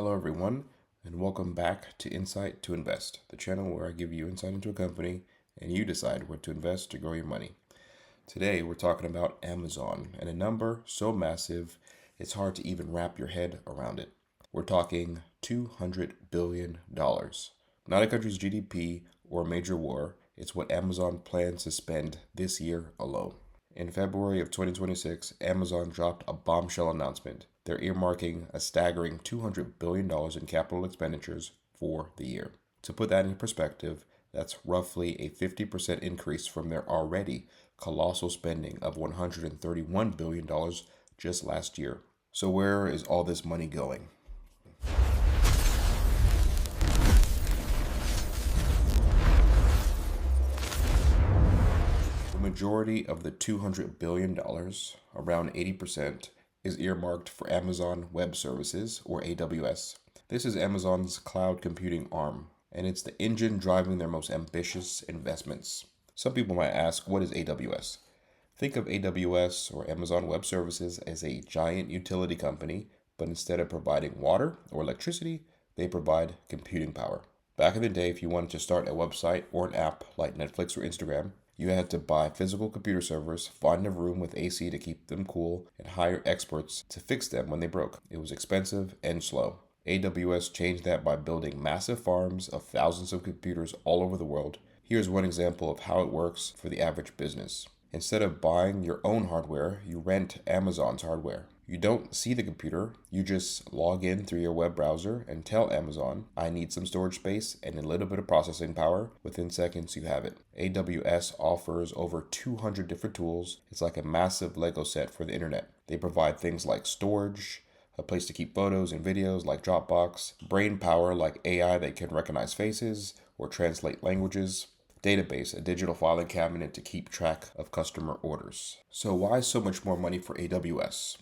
Hello, everyone, and welcome back to Insight to Invest, the channel where I give you insight into a company and you decide where to invest to grow your money. Today, we're talking about Amazon and a number so massive it's hard to even wrap your head around it. We're talking $200 billion. Not a country's GDP or a major war, it's what Amazon plans to spend this year alone. In February of 2026, Amazon dropped a bombshell announcement. They're earmarking a staggering $200 billion in capital expenditures for the year. To put that in perspective, that's roughly a 50% increase from their already colossal spending of $131 billion just last year. So where is all this money going? The majority of the $200 billion, around 80%, is earmarked for Amazon Web Services, or AWS. This is Amazon's cloud computing arm, and it's the engine driving their most ambitious investments. Some people might ask, what is AWS? Think of AWS, or Amazon Web Services, as a giant utility company, but instead of providing water or electricity, they provide computing power. Back in the day, if you wanted to start a website or an app like Netflix or Instagram, you had to buy physical computer servers, find a room with AC to keep them cool, and hire experts to fix them when they broke. It was expensive and slow. AWS changed that by building massive farms of thousands of computers all over the world. Here's one example of how it works for the average business. Instead of buying your own hardware, you rent Amazon's hardware. You don't see the computer, you just log in through your web browser and tell Amazon, I need some storage space and a little bit of processing power. Within seconds, you have it. AWS offers over 200 different tools. It's like a massive Lego set for the internet. They provide things like storage, a place to keep photos and videos like Dropbox, brain power like AI that can recognize faces or translate languages, database, a digital filing cabinet to keep track of customer orders. So why so much more money for AWS?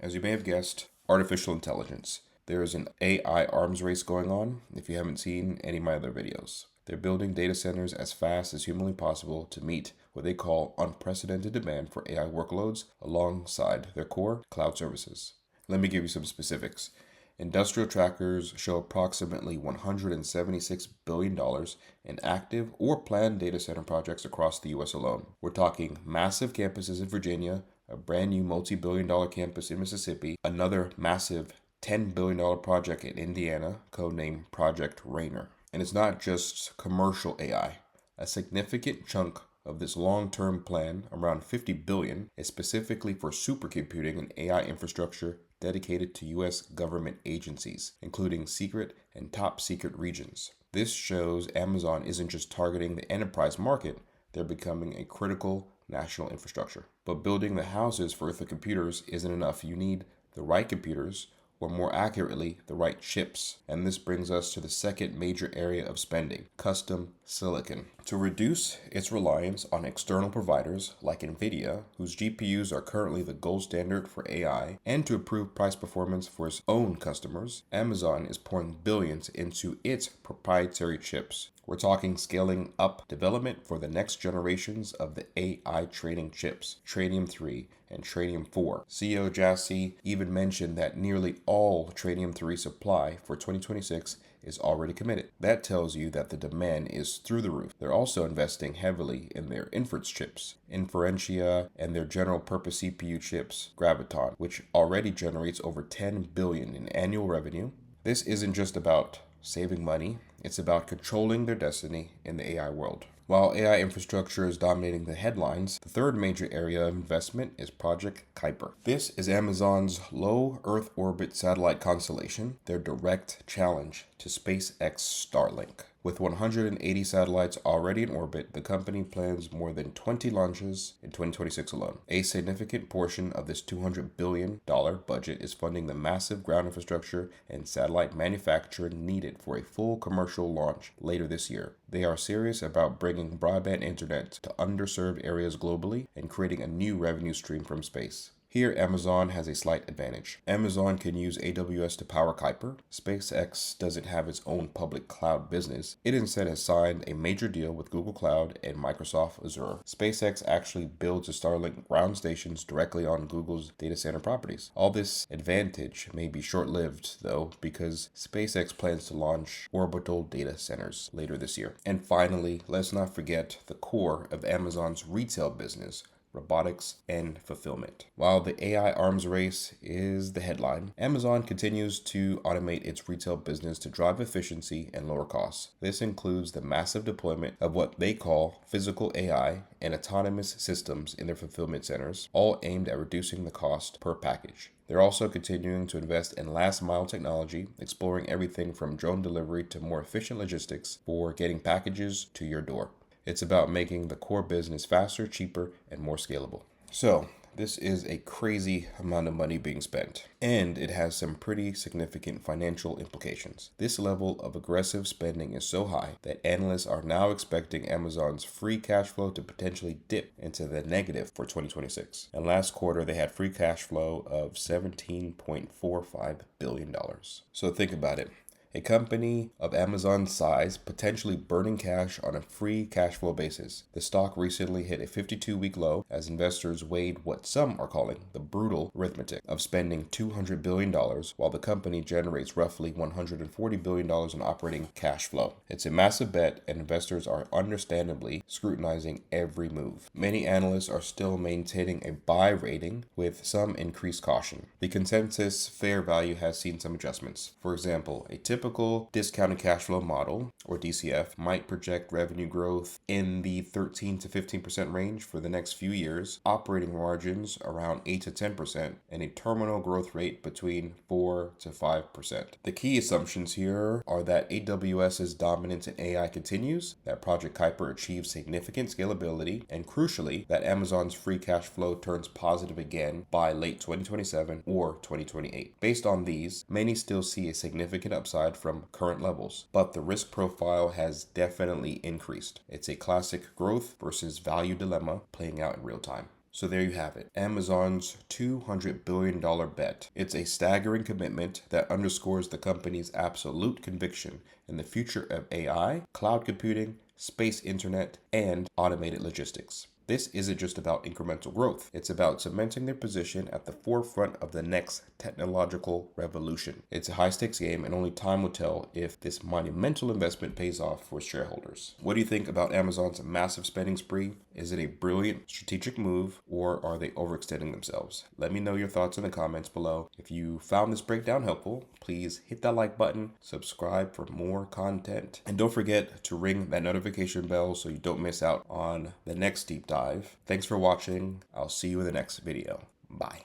As you may have guessed, artificial intelligence. There is an AI arms race going on if you haven't seen any of my other videos. They're building data centers as fast as humanly possible to meet what they call unprecedented demand for AI workloads alongside their core cloud services. Let me give you some specifics. Industrial trackers show approximately $176 billion in active or planned data center projects across the US alone. We're talking massive campuses in Virginia, a brand new multi-billion-dollar campus in Mississippi, another massive $10 billion project in Indiana, codenamed Project Rainer. And it's not just commercial AI. A significant chunk of this long-term plan, around $50 billion, is specifically for supercomputing and AI infrastructure dedicated to U.S. government agencies, including secret and top-secret regions. This shows Amazon isn't just targeting the enterprise market, they're becoming a critical national infrastructure. But building the houses for the computers isn't enough. You need the right computers, or more accurately, the right chips. And this brings us to the second major area of spending, custom silicon. To reduce its reliance on external providers like NVIDIA, whose GPUs are currently the gold standard for AI, and to improve price performance for its own customers, Amazon is pouring billions into its proprietary chips. We're talking scaling up development for the next generations of the AI training chips, Trainium 3 and Trainium 4. CEO Jassy even mentioned that nearly all Trainium 3 supply for 2026 is already committed. That tells you that the demand is through the roof. They're also investing heavily in their inference chips, Inferentia, and their general purpose CPU chips, Graviton, which already generates over $10 billion in annual revenue. This isn't just about saving money, it's about controlling their destiny in the AI world. While AI infrastructure is dominating the headlines, the third major area of investment is Project Kuiper. This is Amazon's low Earth orbit satellite constellation, their direct challenge to SpaceX Starlink. With 180 satellites already in orbit, the company plans more than 20 launches in 2026 alone. A significant portion of this $200 billion budget is funding the massive ground infrastructure and satellite manufacturing needed for a full commercial launch later this year. They are serious about bringing broadband internet to underserved areas globally and creating a new revenue stream from space. Here, Amazon has a slight advantage. Amazon can use AWS to power Kuiper. SpaceX doesn't have its own public cloud business. It instead has signed a major deal with Google Cloud and Microsoft Azure. SpaceX actually builds the Starlink ground stations directly on Google's data center properties. All this advantage may be short-lived, though, because SpaceX plans to launch orbital data centers later this year. And finally, let's not forget the core of Amazon's retail business, robotics, and fulfillment. While the AI arms race is the headline, Amazon continues to automate its retail business to drive efficiency and lower costs. This includes the massive deployment of what they call physical AI and autonomous systems in their fulfillment centers, all aimed at reducing the cost per package. They're also continuing to invest in last-mile technology, exploring everything from drone delivery to more efficient logistics for getting packages to your door. It's about making the core business faster, cheaper, and more scalable. So, this is a crazy amount of money being spent, and it has some pretty significant financial implications. This level of aggressive spending is so high that analysts are now expecting Amazon's free cash flow to potentially dip into the negative for 2026. And last quarter, they had free cash flow of $17.45 billion. So think about it. A company of Amazon's size potentially burning cash on a free cash flow basis. The stock recently hit a 52-week low as investors weighed what some are calling the brutal arithmetic of spending $200 billion while the company generates roughly $140 billion in operating cash flow. It's a massive bet, and investors are understandably scrutinizing every move. Many analysts are still maintaining a buy rating with some increased caution. The consensus fair value has seen some adjustments. For example, a typical discounted cash flow model, or DCF, might project revenue growth in the 13 to 15% range for the next few years, operating margins around 8 to 10%, and a terminal growth rate between 4 to 5%. The key assumptions here are that AWS's dominance in AI continues, that Project Kuiper achieves significant scalability, and crucially, that Amazon's free cash flow turns positive again by late 2027 or 2028. Based on these, many still see a significant upside from current levels, but the risk profile has definitely increased. It's a classic growth versus value dilemma playing out in real time. So there you have it, Amazon's $200 billion bet. It's a staggering commitment that underscores the company's absolute conviction in the future of AI, cloud computing, space internet, and automated logistics. This isn't just about incremental growth. It's about cementing their position at the forefront of the next technological revolution. It's a high-stakes game, and only time will tell if this monumental investment pays off for shareholders. What do you think about Amazon's massive spending spree? Is it a brilliant strategic move, or are they overextending themselves? Let me know your thoughts in the comments below. If you found this breakdown helpful, please hit that like button, subscribe for more content, and don't forget to ring that notification bell so you don't miss out on the next deep dive. Thanks for watching. I'll see you in the next video. Bye.